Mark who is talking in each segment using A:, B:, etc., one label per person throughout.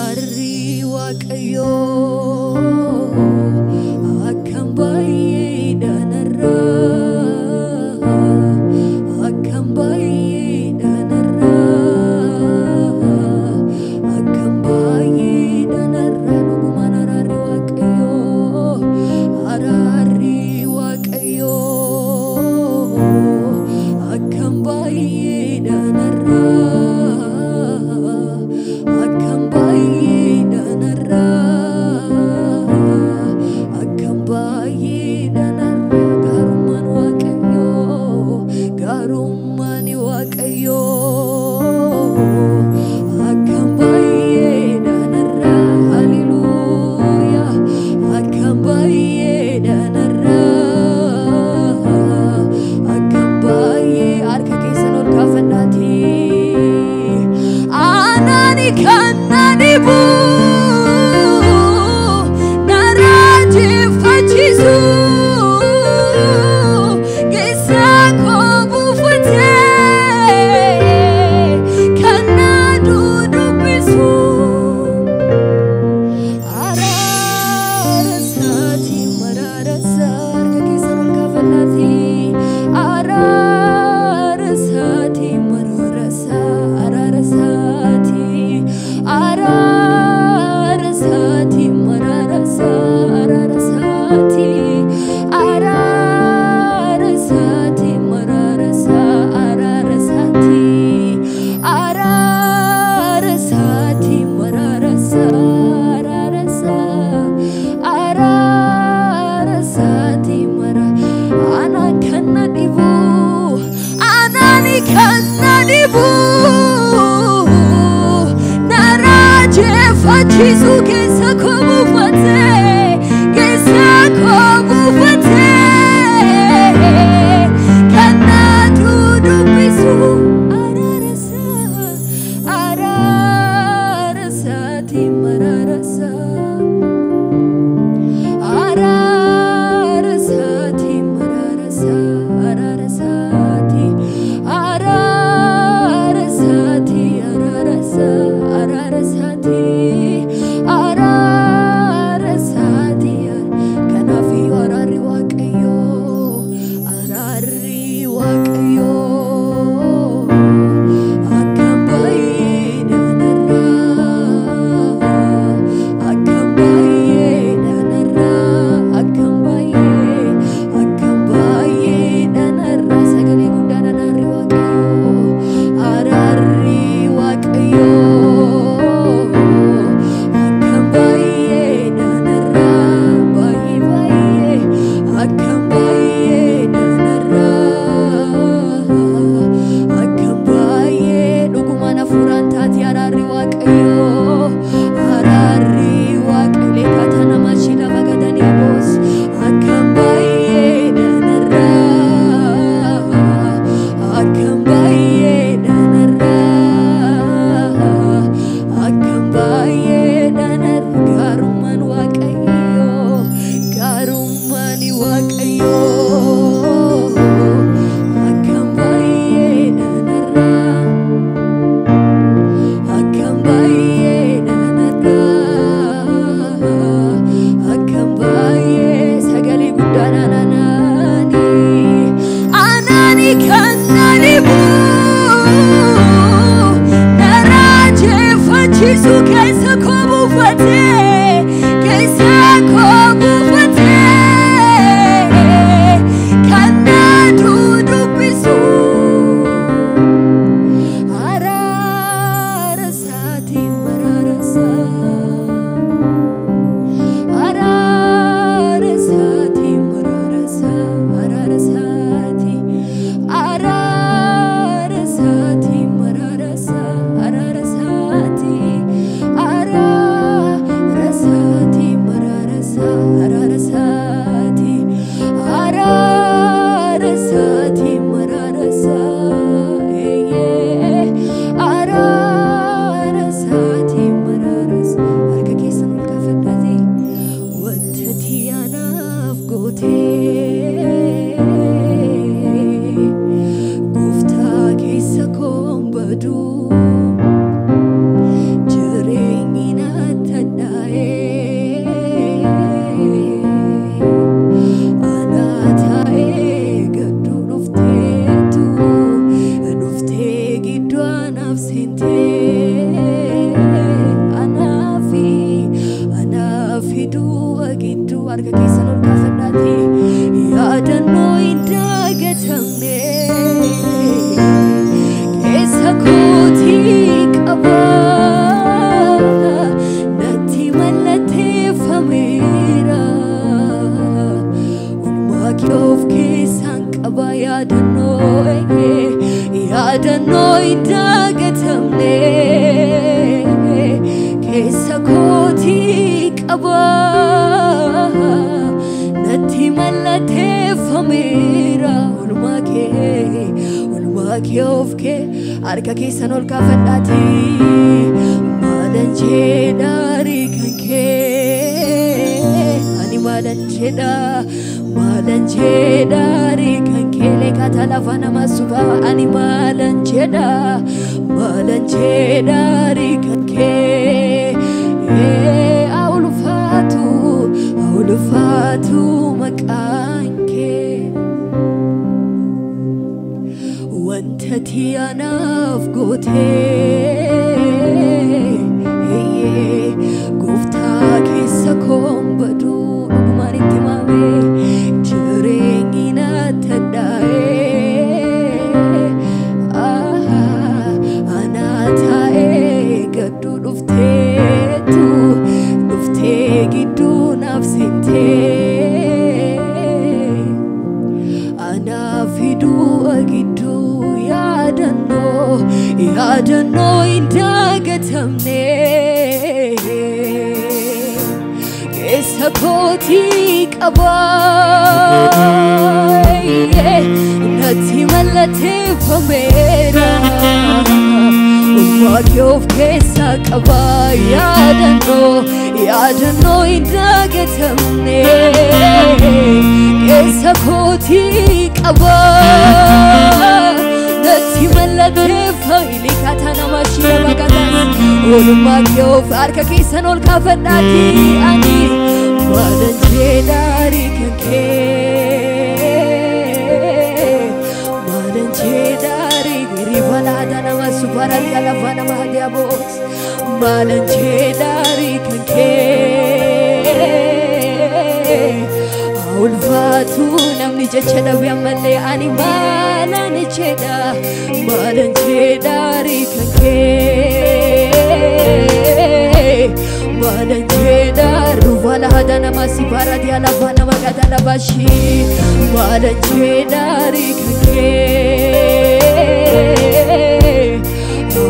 A: arari waaqayyo akkam baay'ee danarra akkam baay'ee danarra akkam baay'ee danarra dhugumaan arari waaqayyo akkam baay'ee danarra akkam baay'ee danarra akkam baay'ee danarra garummaan waaqayyo akkam baay'ee danarra haleluuyaa akkam baay'ee danarra akkam baay'ee harka keessan ol kaafadhaati anani kannanibu naraje fachisu gesako bufate kannadu dubisu ararasati mararasa harka keessan ol kaafadhaati ararasati mararasa ararasati ararasati mararasa ararasati ararasati mararasa ararasati ararasati mararasa ararasa ararasati mara anani kannadibu naraje fachisu gesako bufate kannadu dubisu ararasati mararasa ararasati mararasa ararasati ararasati ararasa ararasati ararasati kanafi arari waaqayyo akkam baay'ee danarra akkam baay'ee danarra akkam baay'ee danarra sagalee guddaan arari waaqayyo akkam baay'ee danarra baay'ee akkam baay'ee danarra akkam baay'ee dhugumaan hafuuraan taati arari waaqayyo leekata namachi lafa gadanii boos akkam baay'ee danarra akkam baay'ee danarra akkam baay'ee danarra garummaan waaqayyo akkam baay'ee danarra akkam baay'ee danarra akkam baay'ee sagalee guddaan anani kannanibu naraje fachisu gesako bufate kannadu dubisu ararasati mararasa ararasati mararasa ararasati ararasati mararasa ararasati ararasati mararasa ararasati ararasati mararasa ararasati mararasa ke arka keessa ol kaafadhaati maalan jedhaari kan kee ani maalan jedhaari kan kee leekata lafa nama suba ani maalan jedhaari kan kee ulfaatu maqaan kee wanta tiyaanaaf gootee gooftaa keessa koon baduu dhugumaan itti maamee jireenyi na tadhaa'ee anaa taa'ee gadduu dhuftee gidduu naaf seentee anaaf hiduu gidduu yaadannoo hin dagatamne keessa kootii qabaa natti mallateeffameera ulfaakee of keessa qabaa yaadannoo hin dagatamne keessa kootii qabaa natti mallateeffame katana mashina bagatas ulfaakee of harka keessan ol kaafadhaati ani maalan jedhaari kan kee maalan jedhaari ribalaada nama sufarari alafa nama hadiyaboos maalan jedhaari kan kee ulfaatu namni jecha dhabe ammallee ani maalan jedhaari kan kee maalan jedhaaru wala hada nama sifaradi alafa nama gadala bashi maalan jedhaari kan kee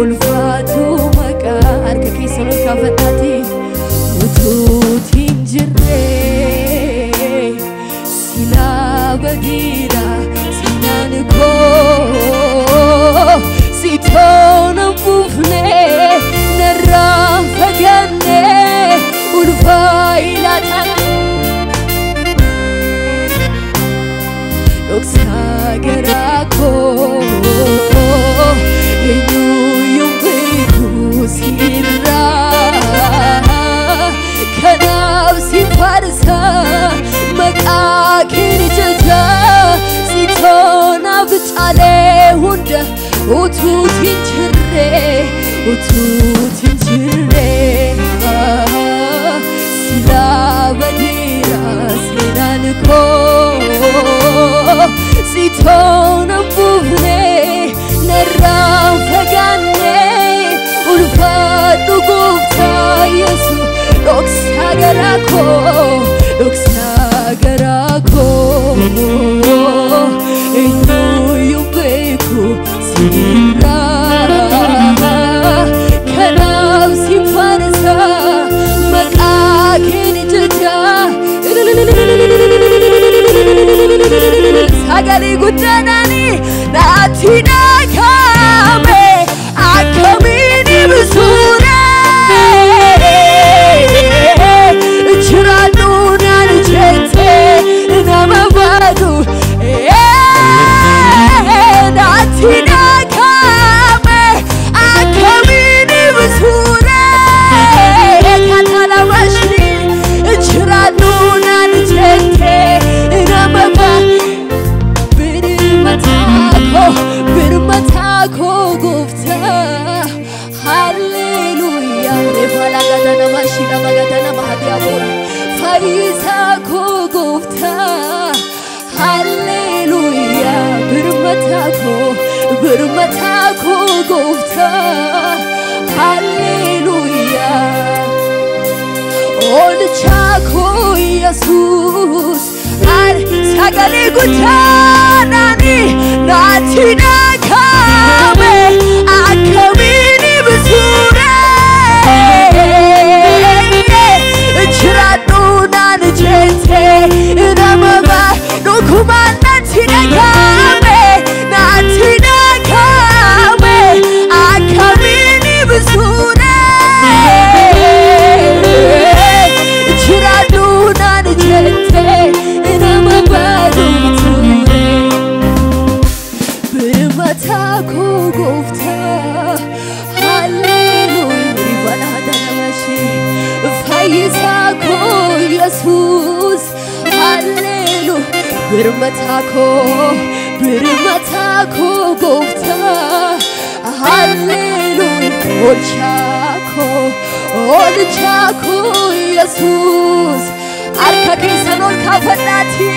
A: ulfaatu maqaa harka keessa ol kaafadhaati utuutiin jirree silaa badiira sinaan koo sitoona buufne narraan fagaanne ulfaa ilaatana dhoksaa garaa koo eenyuyyuun beeku sirraa kanaaf si faarsa maqaa kee jaja sitoonaaf caalee hunda utuutiin jirree silaa badiira seenaan koo sitoona buufne narraan fagaanne ulfaadhu gooftaa Yesuus dhoksaa garaa koo eenyuyyuun beeku sirraa kanaaf si faarsa maqaa kee jaja sagalee guddaadhaani naatti dhagahame akkamiin ibsuudha jiraadhu naan jettee nama baatu naatti dhagahame akkamiin ibsuudha katalamashi jiraadhu naan jettee nama baatu birmataa koo gooftaa hallelujaa refalagata nama shila magata nama hadiyaboon fayyisaa koo gooftaa hallelujaa birmataa koo gooftaa hallelujaa olchaa koo Yesuus sagalee guddaadhaani naatti dhagahame akkamiin ibsuudha jiraadhu naan jettee nama dhugumaan naatti dhagahame naatti dhagahame birmatako gofta hallelujah olchako Jesus arka kesan ol kafadati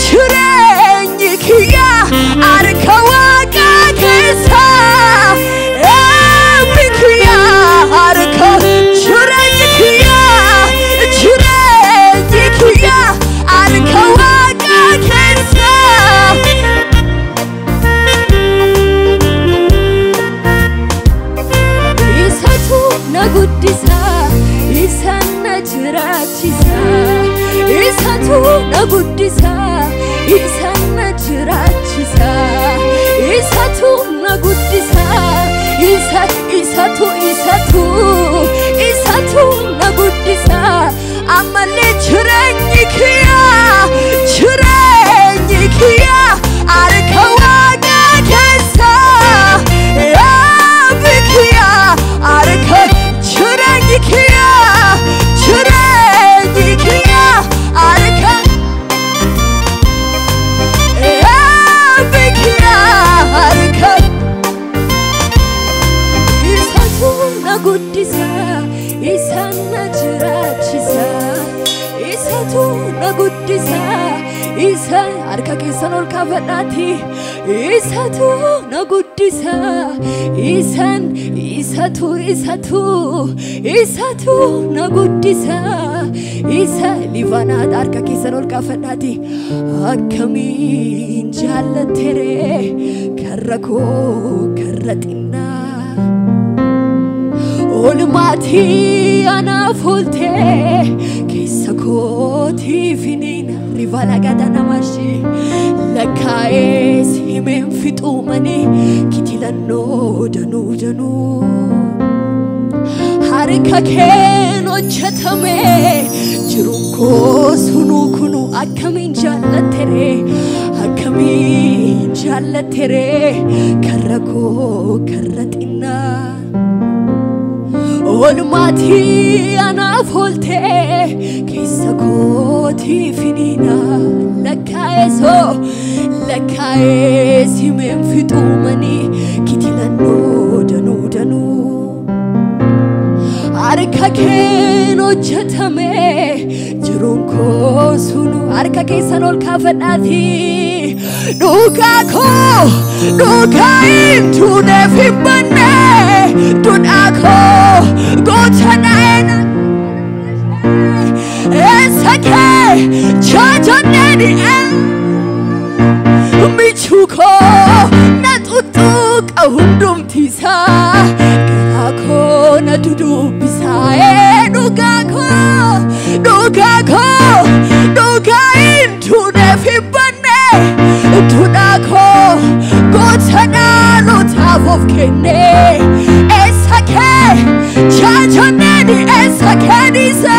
A: chureni kiya arka waqa kesa bikiya arka chureni kiya arka waqa kesa isatu nagudisa isanna jirachisa isatu nagudisa isanna jirachisa isatu nagudisa isatu nagudisa amale chureni kiya arka waqa kesa bikiya arka chureni kiya arka bikiya arka isatu nagudisa isanna jirachisa isatu nagudisa isa arka kesan ol kafadati isatu nagudisa isatu nagudisa isa livana arka kesan ol kafadati akamin jallatere karrako karratina olmati ana folte kisakoti finina rivala gadana mashi lakaes himen fitumani kitilano danu harika keno chatame jirunko sunu kunu akamin jallatere karrako karratina olmati ana folte kisakoti finina lakaes himen fitumani kitilano danu arka keno chatame jirunko sunu arka kesan ol kafadati duka into nefibane dunako gochanaena esake chajaneni michuko natutuk ahundum tisa garako natudu bisa duka into nefibane dunako gochanalo tavof kene esake chajaneni esake disa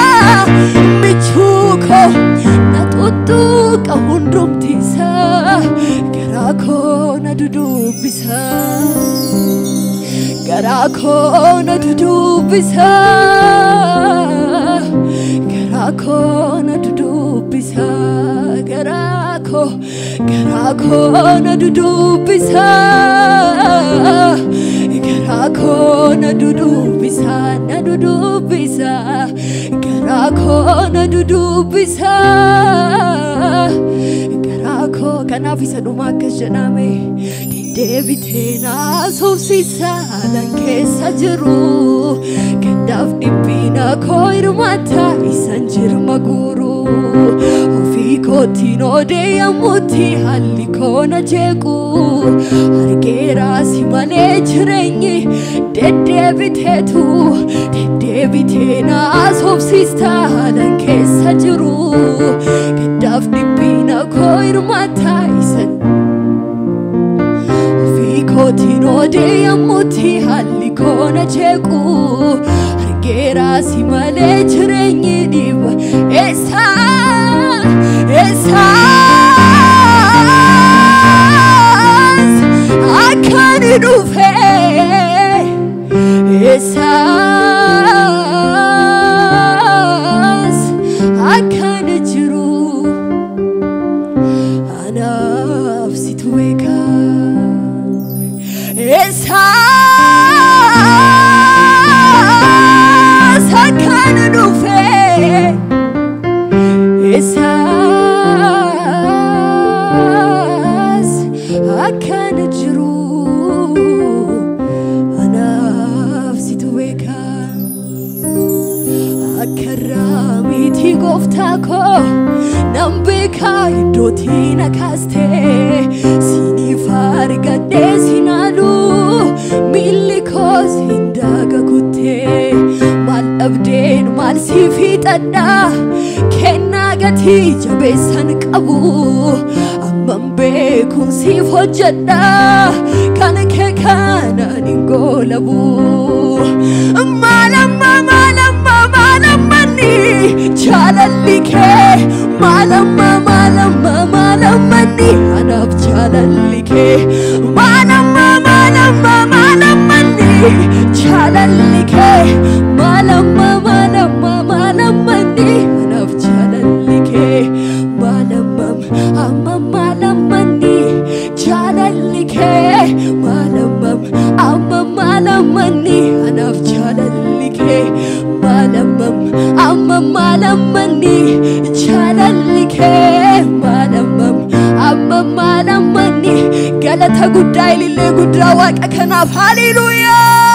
A: michuko natutuk ahundum tisa garako natudu bisa garako natudu bisa garako natudu bisa garako natudu bisa garako natudu bisa garako kanafisa dumakashaname debitena sofsisa lankesa jiru kendaf dipina koirmata isanjir maguru ofiko de yamuti halikona jeku argera simale chrenyi debitena sofsisa lankesa jiru kendaf dipina koirmata isan Kotino de yamuti halikona cheku argera simale chrenyi dib esa akani dufe esa akani jiru goftako nambeka idoti nakaste sinifar gade sinalu miliko sindaga kutte mal abden mal sifitanda kenna gati jabesan qabu amambe kun sifojada kanake kana ningolabu malama chalalike malama ni anab chalalike malama ni chalalike malama ni anab chalalike malama ni chalalike malama ni anab chalalike malama ni chalalike malama ni galata gudai lile gudra waqa kanaf hallelujah